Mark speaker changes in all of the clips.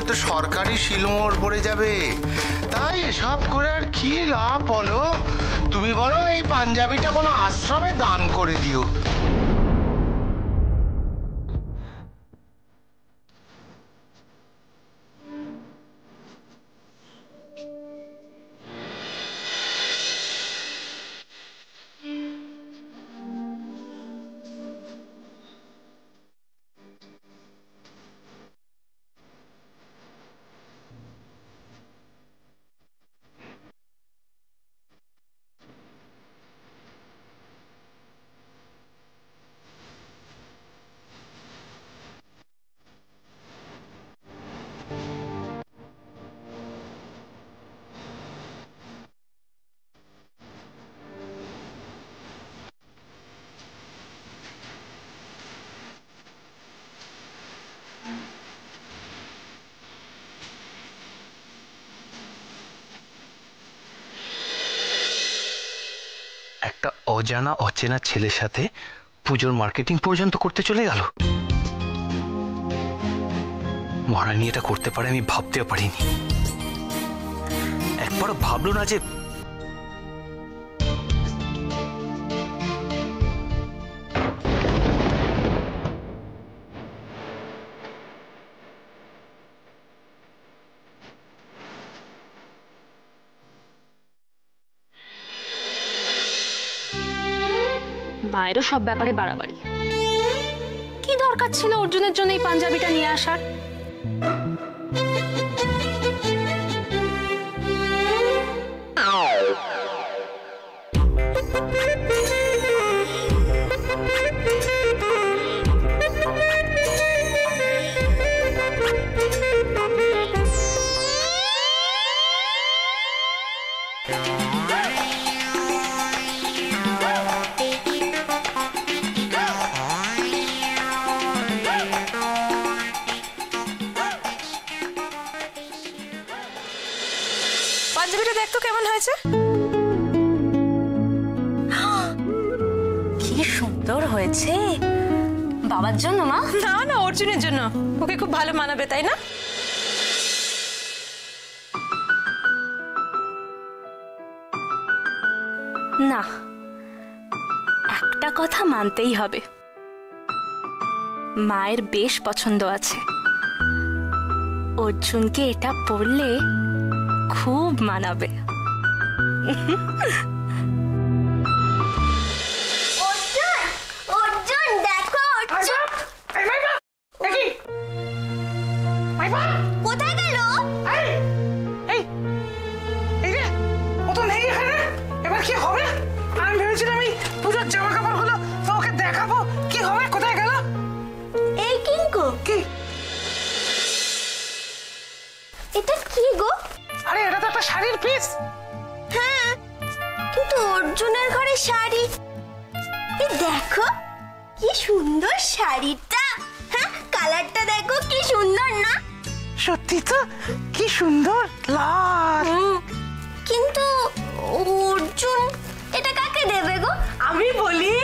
Speaker 1: তো সরকারি শিলমোহর পড়ে যাবে। তাই এসব করে আর কি লাভ বলো? তুমি বলো এই পাঞ্জাবিটা কোনো আশ্রমে দান করে দিও।
Speaker 2: একটা অজানা অচেনা ছেলের সাথে পুজোর মার্কেটিং পর্যন্ত করতে চলে গেল। মহারানী এটা করতে পারে আমি ভাবতেও পারিনি। একবারও ভাবলো না যে
Speaker 3: মায়েরও সব ব্যাপারে বাড়াবাড়ি। কি দরকার ছিল অর্জুনের জন্য এই পাঞ্জাবিটা নিয়ে আসার?
Speaker 4: পাঞ্জাবিটা দেখ তো কেমন হয়েছে।
Speaker 3: কি সুন্দর হয়েছে। বাবার জন্য মা?
Speaker 4: না না, অর্জুনের জন্য। ওকে খুব ভালো মানাবে, তাই না?
Speaker 3: না, একটা কথা মানতেই হবে, মায়ের বেশ পছন্দ আছে। অর্জুনকে এটা পরলে খুব মানাবে।
Speaker 5: অর্জুন দেখো, কোথায় গেল?
Speaker 6: এবার কি হবে? আমি ভেবেছিলাম এই পুজোর জামা কাপড় গুলো ওকে দেখাবো, কি হবে, কোথায় গেল?
Speaker 5: এই কিঙ্কু,
Speaker 6: কি
Speaker 5: এটা কি গো?
Speaker 6: আরে এটা তো একটা শাড়ির পিস।
Speaker 5: হ্যাঁ, কিন্তু অর্জুনের ঘরে শাড়ি। এই দেখো কি সুন্দর শাড়িটা। হ্যাঁ, কালারটা দেখো কি সুন্দর না?
Speaker 6: সত্যি তো, কি সুন্দর লাল।
Speaker 5: কিন্তু অর্জুন এটা কাকে দেবে গো?
Speaker 6: আমি বলি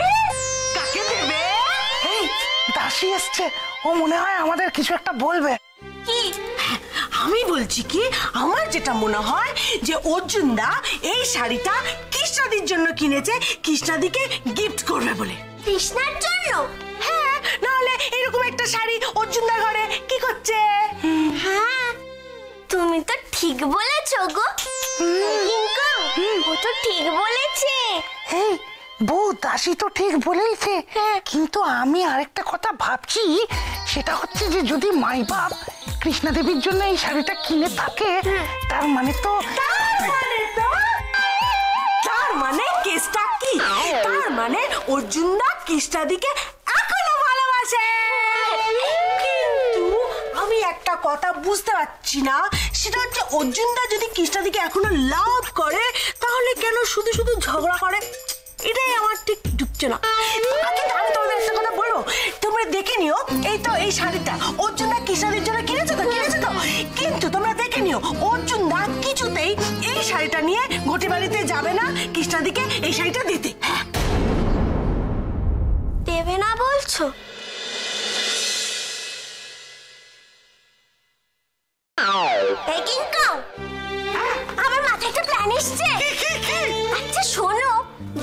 Speaker 6: কাকে দেবে? এই দাসী এসছে, ও মনে হয় আমাদের কিছু একটা বলবে।
Speaker 5: কি?
Speaker 7: আমি বলছি কি, আমার যেটা মনে হয় যে অর্জুন দা এই শাড়িটা কৃষ্ণাদির জন্য কিনেছে, কৃষ্ণাদিকে গিফট করবে বলে।
Speaker 5: কৃষ্ণার জন্য?
Speaker 7: হ্যাঁ, নাহলে এরকম একটা শাড়ি অর্জুন দার ঘরে কি করছে?
Speaker 5: হ্যাঁ, তুমি তো ঠিক বলেছো গো। ও তো ঠিক বলেছে।
Speaker 6: এই বউ দাসী তো ঠিক বলেইছে, কিন্তু আমি আরেকটা কথা ভাবছি, সেটা হচ্ছে যে যদি মাই বাপ কৃষ্ণা দেবীর জন্য এই শাড়িটা কিনে থাকে, তার মানে
Speaker 7: কেসটা কি? তার মানে অর্জুন দা কৃষ্ণাদিকে এখনো ভালোবাসে। কিন্তু আমি একটা কথা বুঝতে পারছি না, সেটা হচ্ছে অর্জুন দা যদি কৃষ্ণাদিকে এখনো লাভ করে, তাহলে কেন শুধু শুধু ঝগড়া করে? এটাই আমার ঠিক ঢুকছে না। কিন্তু আমি তোমাদের একটা কথা বলবো, তোমরা দেখে নিও, এই তো এই শাড়িটা অর্জুন দা কৃষ্ণাদির জন্য কিনেছে তো, কিন্তু তোমরা দেখে নিও অর্জুন দা কিছুতেই এই শাড়িটা নিয়ে ঘটি বাড়িতে যাবে না কৃষ্ণাদিকে এই শাড়িটা দিতে।
Speaker 5: দেবে না বলছো?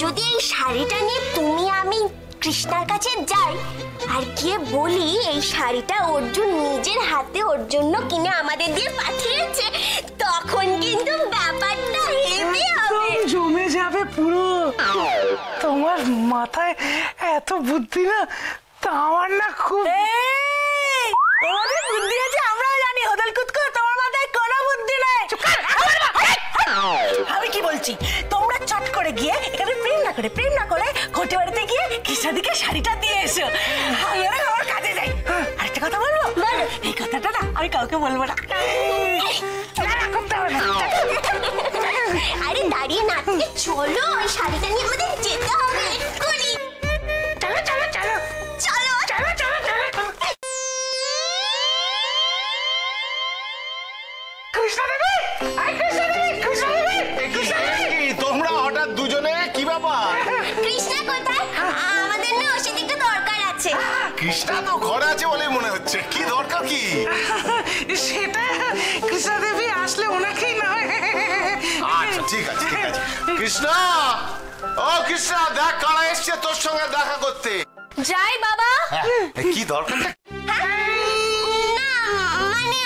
Speaker 5: যদি এই শাড়িটা নিয়ে তুমি আমি কৃষ্ণার কাছে যাই আর গিয়ে বলি এই শাড়িটা অর্জুন নিজের হাতে ওর জন্য কিনে আমাদের দিয়ে পাঠিয়েছে, তখন কিন্তু ব্যাপারটা হেভি হবে।
Speaker 6: একদম জমে যাবে পুরো। তোমার মাথায় এত বুদ্ধি না, তা আমার না খুব।
Speaker 7: ওদের বুদ্ধি আছে আমরাও জানি, হোদল কুতকো তোমার মাথায় কোনো বুদ্ধি নেই। আমি কি বলছি, তোমরা চট করে গিয়ে এখানে প্রেম না করে ঘটে বাড়িতে গিয়ে কৃষ্ণাদিকে শাড়িটা দিয়ে এসো। আমি আমার কাজে যাই। আরেকটা কথা বলবো, এই কথাটা না আমি কাউকে বলবো না।
Speaker 5: আরে দাঁড়িয়ে না থেকে চলো, ওই শাড়িটা নিয়ে আমাদের যেতে হবে এক্ষুনি। চলো চলো চলো চলো চলো চলো চলো।
Speaker 6: কৃষ্ণাদেবী, কৃষ্ণাদেবী,
Speaker 1: তোমরা হঠাৎ দুজনে কি ব্যাপার?
Speaker 5: কৃষ্ণা কোথায়? আমাদের না ওর সাথে একটু দরকার আছে।
Speaker 1: কৃষ্ণা তো ঘরে আছে বলেই মনে হচ্ছে। কি দরকার কি?
Speaker 6: সেটা কৃষ্ণাদেবী আসলে ওনাকেই না হয়।
Speaker 1: আচ্ছা ঠিক আছে ঠিক আছে। কৃষ্ণা, ও কৃষ্ণা, দেখ কারা এসছে তোর সঙ্গে দেখা করতে।
Speaker 3: যাই বাবা।
Speaker 1: কি দরকারটা?
Speaker 5: না মানে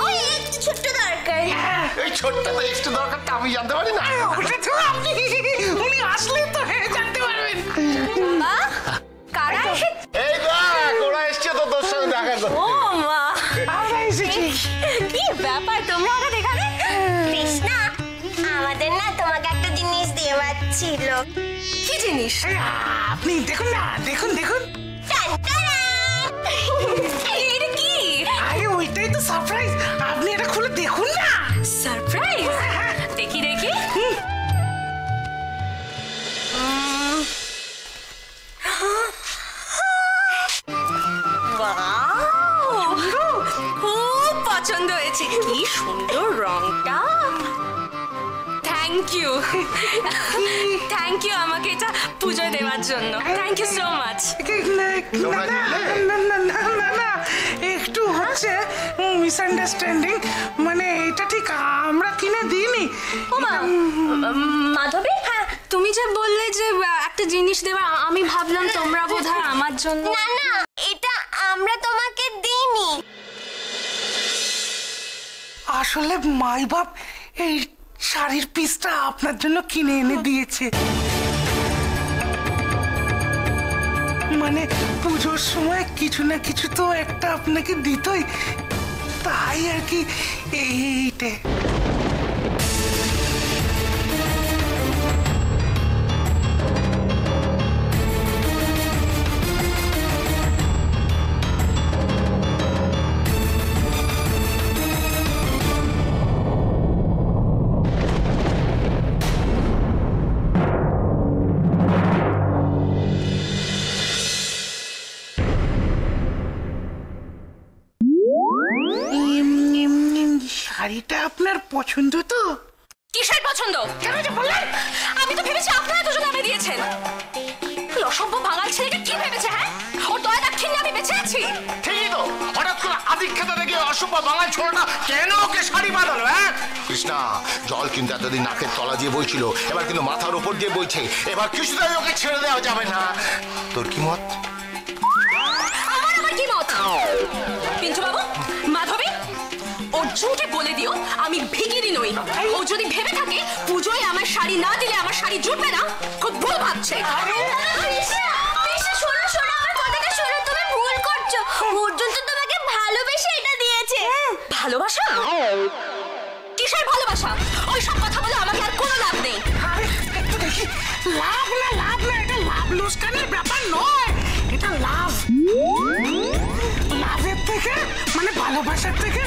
Speaker 5: ওই একটু ছোট্ট দরকার।
Speaker 1: এই ছোট্ট তো একটু দরকারটা আমি জানতে পারি না?
Speaker 6: ওটা তো আপনি, উনি আসলে তো জানতে পারবেন।
Speaker 3: মা কারা এসেছে?
Speaker 1: এই দেখ ওরা এসছে তো তোর সঙ্গে দেখা করতে।
Speaker 3: ও মা,
Speaker 6: আমরা এসেছি।
Speaker 3: কি ব্যাপার তোমরা হঠাৎ এখানে?
Speaker 5: কৃষ্ণা, আমাদের না তোমাকে একটা জিনিস দেওয়ার ছিল।
Speaker 3: কি জিনিস?
Speaker 6: আপনি দেখুন না, দেখুন দেখুন।
Speaker 3: এটা কি?
Speaker 6: আরে ওইটাই তো সারপ্রাইজ, আপনি এটা খুলে দেখুন না।
Speaker 3: সারপ্রাইজ? দেখি দেখি। খুব পছন্দ হয়েছে, কি সুন্দর রংটা। থ্যাংক ইউ আমাকে এটা পুজোয় দেওয়ার জন্য। Thank you so much.
Speaker 1: তোমরা
Speaker 6: না, একটু হচ্ছে মিসআন্ডারস্ট্যান্ডিং। মানে এটা ঠিক আমরা কিনে দিইনি।
Speaker 3: মাধবী, হ্যাঁ তুমি যে বললে যে একটা জিনিস দেবা, আমি ভাবলাম তোমরা বোধহয় আমার জন্য।
Speaker 5: না না, এটা আমরা তোমাকে দিইনি।
Speaker 6: আসলে মাই বাপ এই শাড়ির পিসটা আপনার জন্য কিনে এনে দিয়েছে। মানে পুজোর সময় কিছু না কিছু তো একটা আপনাকে দিতই, তাই আর কি এইটা। শাড়িটা আপনার পছন্দ তো?
Speaker 3: কিসের পছন্দ?
Speaker 6: কেন যে বললেন?
Speaker 3: আমি তো ভেবেছি আপনারা দুজন আমি দিয়েছেন। এই অসভ্য বাঙাল ছেলেকে কি ভেবেছে? হ্যাঁ, ওর দয়া দাক্ষিণ্যে আমি বেঁচে আছি।
Speaker 1: ঠিকই তো, হঠাৎ করে আদিক্ষেতা দেখে অসভ্য বাঙাল ছোড়টা কেন ওকে শাড়ি বাঁধালো? হ্যাঁ কৃষ্ণা, জল কিন্তু এতদিন নাকের তলা দিয়ে বইছিল, এবার কিন্তু মাথার উপর দিয়ে বইছে। এবার কিছুতেই ওকে ছেড়ে দেওয়া যাবে না। তোর কি মত?
Speaker 3: আমার কি মত? পিন্টু বাবু, মাধবী, অর্জুনকে বলে দিও আমি ভিখিরি নই। ও যদি ভেবে থাকে পুজোয় আমার শাড়ি না দিলে আমার শাড়ি জুটবে না, খুব ভুল ভাবছে।
Speaker 5: শোনো শোনো, আমার কথাটা শোনো, তুমি ভুল করছো। অর্জুন তো তোমাকে ভালোবেসে এটা দিয়েছে।
Speaker 3: ভালোবাসা? কিসের ভালোবাসা? ওই সব কথা বলে আমাকে আর কোনো লাভ নেই।
Speaker 6: আরে একটু দেখি। লাভ না, এটা লাভ লোকসানের ব্যাপার নয়, এটা লাভের থেকে মানে ভালোবাসার থেকে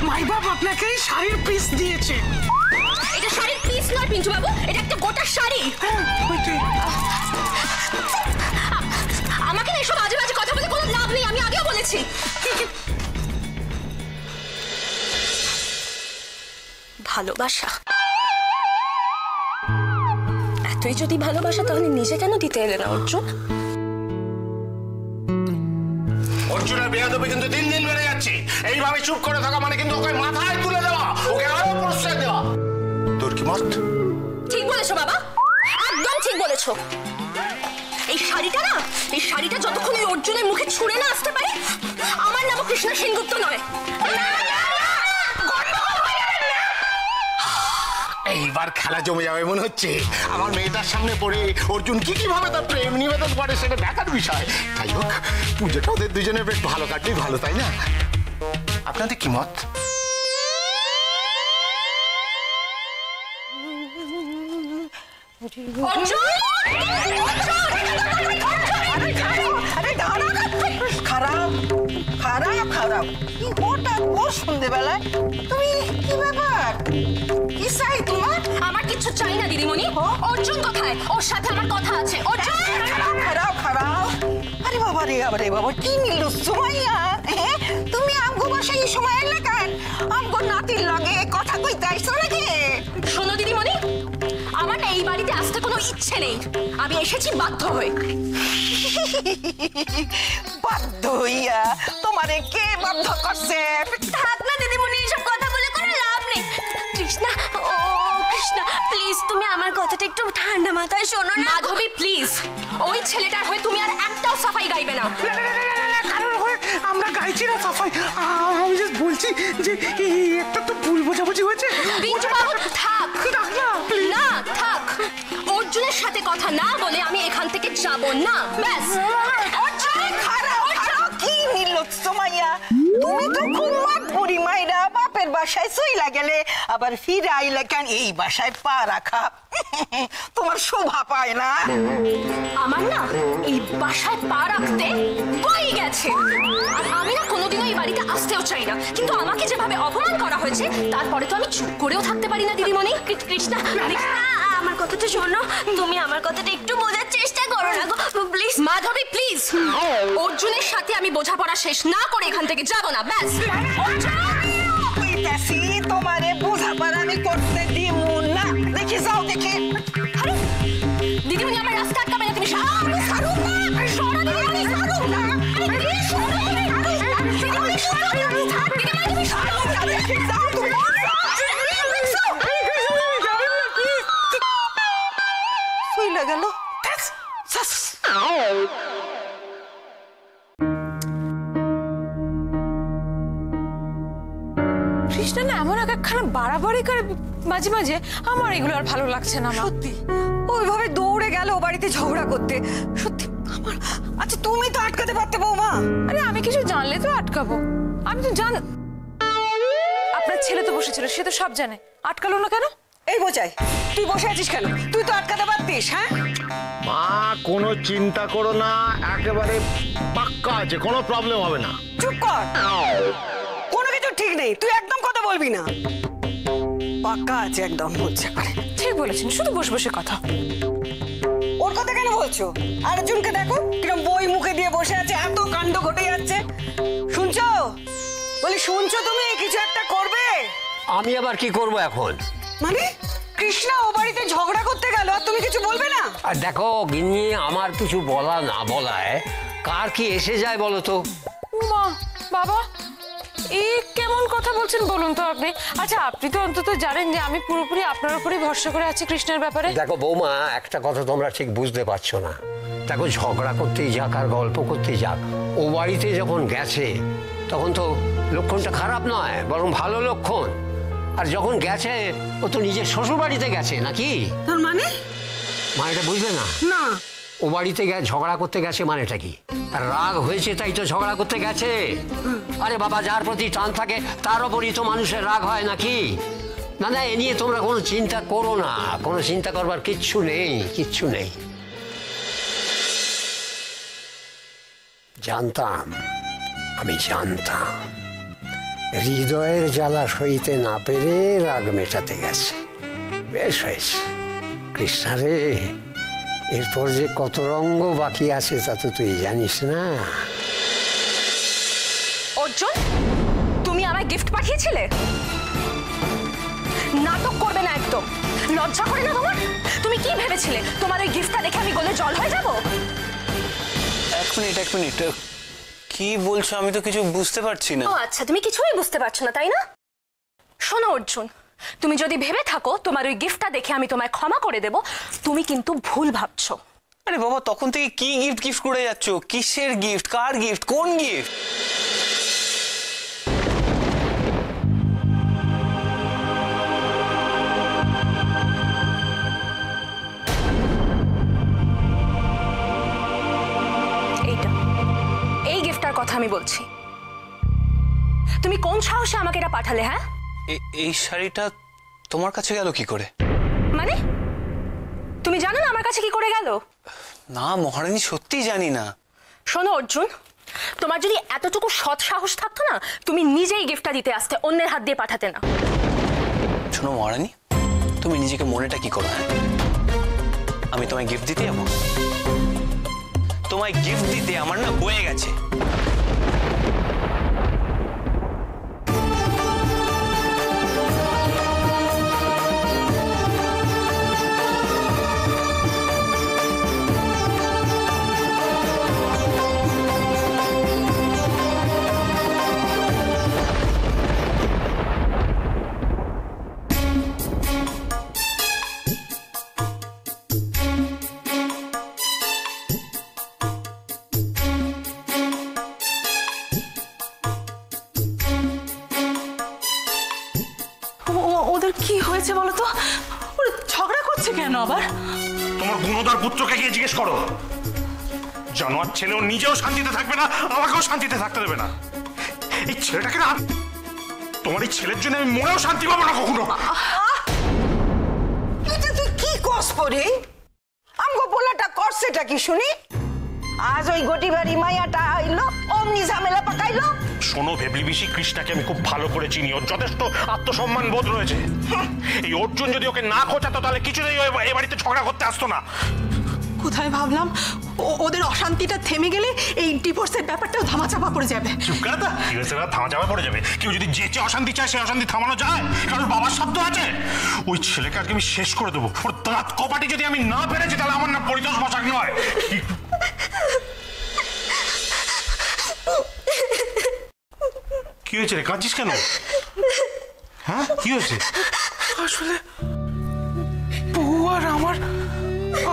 Speaker 6: মাই বাপ আপনাকে এই শাড়ির পিস দিয়েছে।
Speaker 3: এটা শাড়ির পিস নয় পিন্টু বাবু, এটা একটা গোটা শাড়ি। আমাকে না এসব আজে বাজে কথা বলে কোনো লাভ নেই, আমি আগেও বলেছি। ভালোবাসা, এতই যদি ভালোবাসা তাহলে নিজে কেন দিতে এলে না অর্জুন?
Speaker 1: অর্জুনের বেয়াদবি কিন্তু দিন দিন বেড়ে যাচ্ছে। এইভাবে চুপ করে থাকা মানে কিন্তু ওকে মাথায় তুলে দেওয়া, ওকে আরো প্রশ্রয় দেওয়া। তোর কি মত?
Speaker 3: ঠিক বলেছো বাবা, একদম ঠিক বলেছো। করেছো। এই শাড়িটা না, এই শাড়িটা যতক্ষণ ওই অর্জুনের মুখে ছুঁড়ে না আসতে পারে, আমার নাম কৃষ্ণা সেনগুপ্ত নয়।
Speaker 1: এইবার খেলা জমে যাবে মনে হচ্ছে। আমার মেয়েটার সামনে পড়ে অর্জুন কি ভাবে তার প্রেম নিবেদন করে সেটা দেখার বিষয়। যাই হোক, পুজোটা ওদের দুজনের বেশ ভালো কাটলেই ভালো, তাই না? আপনাদের কি মত?
Speaker 6: খারাপ খারাপ খারাপ কি হঠাৎ ওর সন্ধ্যেবেলায় তুমি কি ব্যাপার কি চাই তোমার?
Speaker 3: আমার কিচ্ছু চাই না দিদিমণি। অর্জুন কোথায়? ওর সাথে আমার কথা আছে। অর্জুন
Speaker 6: খারাপ খারাপ খারাপ আরে বাবা রে আরে বাবা কি নিল সুমাইয়া তুমি আমগো বাসায় এই সময় এলে কেন? আমগো নাতির লাগে কথা কইতে আইছো নাকি?
Speaker 3: শোনো দিদিমণি, আমার না এই বাড়িতে আসতে কোনো ইচ্ছে নেই। আমি এসেছি বাধ্য হয়ে।
Speaker 6: বাধ্য হইয়া তোমারে কে বাধ্য করছে?
Speaker 5: থাক না দিদিমণি, এইসব কথা বলে কোনো লাভ নেই। কৃষ্ণা, ও কৃষ্ণা, প্লিজ তুমি আমার কথাটা একটু ঠান্ডা মাথায় শোনো না।
Speaker 3: মাধবী প্লিজ, ওই ছেলেটার হয়ে তুমি আর একটাও সাফাই গাইবে না।
Speaker 6: কারণ হয়ে আমরা গাইছি না সাফাই, আমি জাস্ট বলছি যে একটা তো ভুল বোঝাবুঝি হয়েছে।
Speaker 3: বিঞ্জু বাবু থাক না, থাক। অর্জুনের সাথে কথা না বলে আমি এখান থেকে যাব না, ব্যাস।
Speaker 6: কি নিল সোমাইয়া, তুমি তো খুব মাতবুড়ি মাইরা বাপের বাসায় চইলা গেলে, আবার ফিরে আইলে কেন এই বাসায় পা রাখা? তোমার শোভা পায় না?
Speaker 3: আমার না এই বাসায় পা রাখতে বই গেছে। আর আমি না কোনোদিনও এই বাড়িতে আসতেও চাই না, কিন্তু আমাকে যেভাবে অপমান করা হয়েছে তারপরে তো আমি চুপ করেও থাকতে পারি না দিদিমণি।
Speaker 5: কৃষ্ণা, আমার কথাটা শোনো, তুমি আমার কথাটা একটু বোঝার চেষ্টা করো না গো, প্লিজ।
Speaker 3: মাধবী প্লিজ, অর্জুনের সাথে আমি বোঝাপড়া শেষ না করে এখান থেকে যাব না, ব্যাস।
Speaker 6: কইতাছি তোমারে বোঝাপড়া আমি করতে দিব না। দেখি যাও দেখি।
Speaker 3: আরে দিদিমণি, আমার রাস্তা আটকাবে না তুমি। সরো না, সরো দিদিমণি, সরো না। আরে প্লিজ সরো, দিদিমণি সরো, দিদিমণি তুমি সরো।
Speaker 6: যাও তুমি। চইলা গেল।
Speaker 4: কৃষ্ণা না এমন একখানা বাড়াবাড়ি করে মাঝে মাঝে, আমার এগুলো আর ভালো লাগছে না।
Speaker 8: সত্যি ওইভাবে দৌড়ে গেল ও বাড়িতে ঝগড়া করতে, সত্যি আমার। আচ্ছা তুমি তো আটকাতে পারতে বৌমা।
Speaker 4: আরে আমি কিছু জানলে তো আটকাবো, আমি তো আপনার ছেলে তো বসেছিল, সে তো সব জানে, আটকালো না কেন?
Speaker 8: এই বোঝাই, তুই বসে আছিস কেন? তুই তো আটকাতে পারতিস। হ্যাঁ
Speaker 1: মা, কোনো চিন্তা করো না, একেবারে পাক্কা আছে, কোনো প্রবলেম হবে না।
Speaker 8: চুপ কর, কোনো কিছু ঠিক নেই, তুই একদম কথা বলবি না। পাক্কা আছে একদম বলছে।
Speaker 4: ঠিক বলেছেন, শুধু বসে বসে কথা।
Speaker 8: ওর কথা কেন বলছো? আরেকজনকে দেখো কিরম বই মুখে দিয়ে বসে আছে, এত কাণ্ড ঘটে যাচ্ছে। শুনছো? বলি শুনছো তুমি? কিছু একটা করবে।
Speaker 9: আমি আবার কি করব এখন?
Speaker 8: মানে কৃষ্ণা ও বাড়িতে ঝগড়া করতে গেল আর তুমি কিছু বলবে না?
Speaker 9: আর দেখো গিন্নি, আমার কিছু বলা না বলায় কার কি এসে যায় বলো তো?
Speaker 4: মা, বাবা, এই কেমন কথা বলছেন বলুন তো আপনি? আচ্ছা আপনি তো অন্তত জানেন যে আমি পুরোপুরি আপনার উপরই ভরসা করে আছি কৃষ্ণের ব্যাপারে।
Speaker 9: দেখো বৌমা, একটা কথা তোমরা ঠিক বুঝতে পারছো না। দেখো, ঝগড়া করতেই যাক আর গল্প করতেই যাক, ও বাড়িতে যখন গেছে তখন তো লক্ষণটা খারাপ নয়, বরং ভালো লক্ষণ। আর যখন গেছে, ও তো নিজের শ্বশুর বাড়িতে গেছে নাকি?
Speaker 8: তার মানে?
Speaker 9: মানেটা বুঝলে না?
Speaker 8: না।
Speaker 9: ও বাড়িতে ঝগড়া করতে গেছে মানেটা কি? তার রাগ হয়েছে তাই তো ঝগড়া করতে গেছে। আরে বাবা, যার প্রতি টান থাকে তার ওপরই তো মানুষের রাগ হয় নাকি? না না, এ নিয়ে তোমরা কোনো চিন্তা করো না, কোনো চিন্তা করবার কিচ্ছু নেই, কিচ্ছু নেই। জানতাম, আমি জানতাম হৃদয়ের জ্বালা সইতে না পেরে রাগ মেটাতে গেছে। বেশ হয়েছে। কৃষ্ণারে, এরপর যে কত রঙ্গ বাকি আছে তা তো তুই জানিস না।
Speaker 3: অর্জুন, তুমি আমায় গিফট পাঠিয়েছিলে? নাটক করবে না একদম, লজ্জা করে না তোমার? তুমি কি ভেবেছিলে তোমার ওই গিফটটা দেখে আমি গলে জল হয়ে যাব?
Speaker 2: এক মিনিট, কি বলছো? আমি তো কিছু বুঝতে পারছি না।
Speaker 3: ও আচ্ছা, তুমি কিছুই বুঝতে পারছো না তাই না? শোনো অর্জুন, তুমি যদি ভেবে থাকো তোমার ওই গিফটটা দেখে আমি তোমায় ক্ষমা করে দেব, তুমি কিন্তু ভুল ভাবছো।
Speaker 10: আরে বাবা, তখন থেকে কি গিফট করে যাচ্ছ? কিসের গিফট? কার গিফট? কোন গিফট?
Speaker 3: এইটা, এই গিফটটার কথা আমি বলছি। তুমি কোন সাহসে আমাকে এটা পাঠালে? হ্যাঁ,
Speaker 10: এই শাড়িটা তোমার কাছে গেল কি করে?
Speaker 3: মানে তুমি জানো না আমার কাছে কি করে গেল?
Speaker 10: না মহারানী, সত্যি জানি না।
Speaker 3: শোনো অর্জুন, তোমার যদি এতটুকু সৎ সাহস থাকতো না, তুমি নিজেই গিফটটা দিতে আসতে, অন্যের হাত দিয়ে পাঠাতে না।
Speaker 10: শোনো মহারানী, তুমি নিজেকে মনেটা কি করো? হ্যাঁ, আমি তোমায় গিফট দিতে যাবো? তোমায় গিফট দিতে আমার না বয়ে গেছে।
Speaker 7: ওদের কি হয়েছে বলো তো? ওরা ঝগড়া করছে কেন আবার?
Speaker 11: তোমার গুণধর পুত্রকে গিয়ে জিজ্ঞেস করো। জানোয়ার ছেলেও নিজেও শান্তিতে থাকবে না, আমাকেও শান্তিতে থাকতে দেবে না। এই ছেলেটাকে না, তোমার এই ছেলের জন্য আমি মনেও শান্তি পাবো না কখনো।
Speaker 8: এটা তুই কি কস পরে? আমগো পোলাটা করছেটা কি শুনি? আজ ওই গটি বাড়ি মাইয়াটা আইলো, অমনি ঝামেলা পাকাইলো।
Speaker 11: শোনো ভেবলি বিশি, কৃষ্ণাকে আমি খুব ভালো করে চিনি, ওর যথেষ্ট আত্মসম্মান বোধ রয়েছে। এই অর্জুন যদি ওকে না খোঁচাতো তাহলে কিছুতেই এ বাড়িতে ঝগড়া করতে আসতো না।
Speaker 7: কোথায় ভাবলাম ওদের অশান্তিটা থেমে গেলে এই ডিভোর্সের ব্যাপারটাও ধামাচাপা পড়ে যাবে।
Speaker 11: চুপ করে দা, কি হয়েছে? ধামাচাপা পড়ে যাবে? কেউ যদি যে অশান্তি চায় সে অশান্তি থামানো যায়? কারণ বাবার শব্দ আছে। ওই ছেলেকে আজকে আমি শেষ করে দেবো। ওর দাঁত কপাটি যদি আমি না পেরেছি তাহলে আমার না পরিতোষ বসাক নয়। কি হয়েছে রে, কাঁদছিস কেন? হ্যাঁ, কি হয়েছে?
Speaker 6: আসলে বউ আর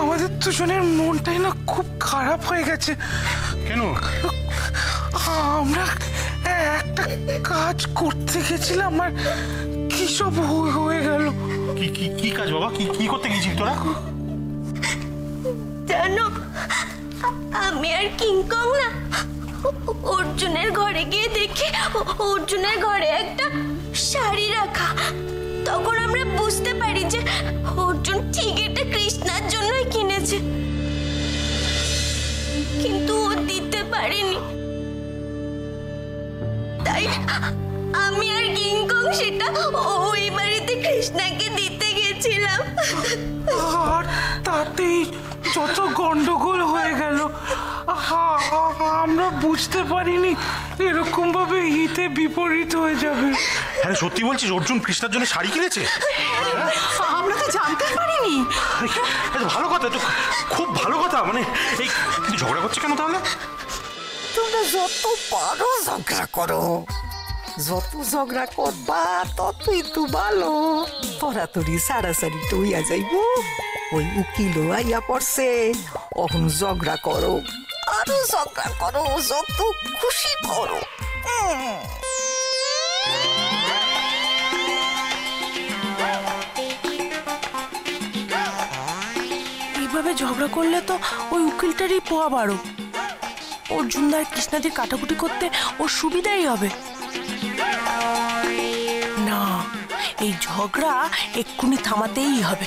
Speaker 6: আমাদের দুজনের মনটাই না খুব খারাপ হয়ে গেছে।
Speaker 11: কেন?
Speaker 6: আমরা একটা কাজ করতে গেছিলাম আর কি সব হয়ে গেল।
Speaker 11: কি কাজ বাবা? কি করতে গেছিস তোরা?
Speaker 5: জানো, আমি আর কিংকং না অর্জুনের ঘরে গিয়ে দেখি অর্জুনের ঘরে একটা শাড়ি রাখা। তখন আমরা বুঝতে পারি যে অর্জুন ঠিক এটা কৃষ্ণার জন্যই কিনেছে, কিন্তু ও দিতে পারেনি। তাই আমি আর কিংকং সেটা ওই বাড়িতে কৃষ্ণাকে দিতে গেছিলাম।
Speaker 6: আর তাতেই যত গন্ডগোল হয়ে গেল। আমরা বুঝতে পারিনি এরকম ভাবে হিতে বিপরীত হয়ে যাবে।
Speaker 11: হ্যাঁ সত্যি বলছিস? অর্জুন কৃষ্ণার জন্য শাড়ি কিনেছে?
Speaker 7: আমরা তো জানতে পারিনি।
Speaker 11: ভালো কথা তো, খুব ভালো কথা। মানে এই কিন্তু ঝগড়া করছে কেন তাহলে?
Speaker 8: তোমরা যত পারো ঝগড়া করো, যত ঝগড়া করবা ততই তো ভালো। তরাতরি সারাসারি টইয়া যাইব। ওই উকিল আইয়া পড়ছে, অহন ঝগড়া করো, আরো ঝগড়া করো, যত খুশি করো।
Speaker 7: এইভাবে ঝগড়া করলে তো ওই উকিলটারই পোয়া বাড়ো। অর্জুনদার কৃষ্ণাদির কাটাকুটি করতে ওর সুবিধাই হবে না। এই ঝগড়া এক্ষুনি থামাতেই হবে,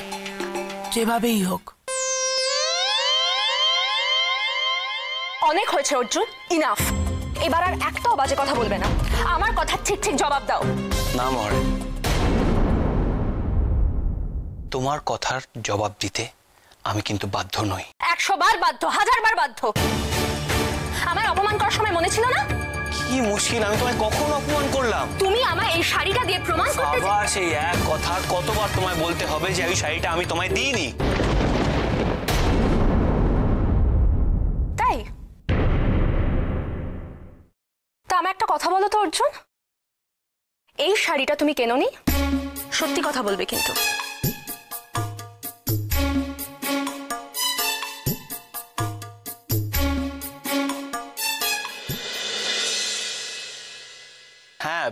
Speaker 7: যেভাবেই হোক।
Speaker 3: অনেক হয়েছে অর্জুন, ইনাফ। এবার আর একটাও বাজে কথা বলবে না। আমার কথা ঠিক ঠিক জবাব দাও।
Speaker 10: না মহারানী, তোমার কথার জবাব দিতে আমি কিন্তু বাধ্য নই।
Speaker 3: 100 বার বাধ্য, 1000 বার বাধ্য। আমার অপমান করার সময় মনে ছিল না?
Speaker 10: কি মুশকিল, আমি তোমায় কখন অপমান করলাম?
Speaker 3: তুমি আমায় এই শাড়িটা দিয়ে প্রমাণ করতে
Speaker 10: আবার সেই এক কথা কতবার তোমায় বলতে হবে যে এই শাড়িটা আমি তোমায় দিইনি?
Speaker 3: তাই? তা আমি একটা কথা বলো তো অর্জুন, এই শাড়িটা তুমি কেননি? সত্যি কথা বলবে কিন্তু।
Speaker 10: হ্যাঁ,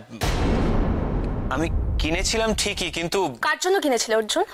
Speaker 10: আমি কিনেছিলাম ঠিকই, কিন্তু
Speaker 3: কার জন্য কিনেছিলে অর্জুন?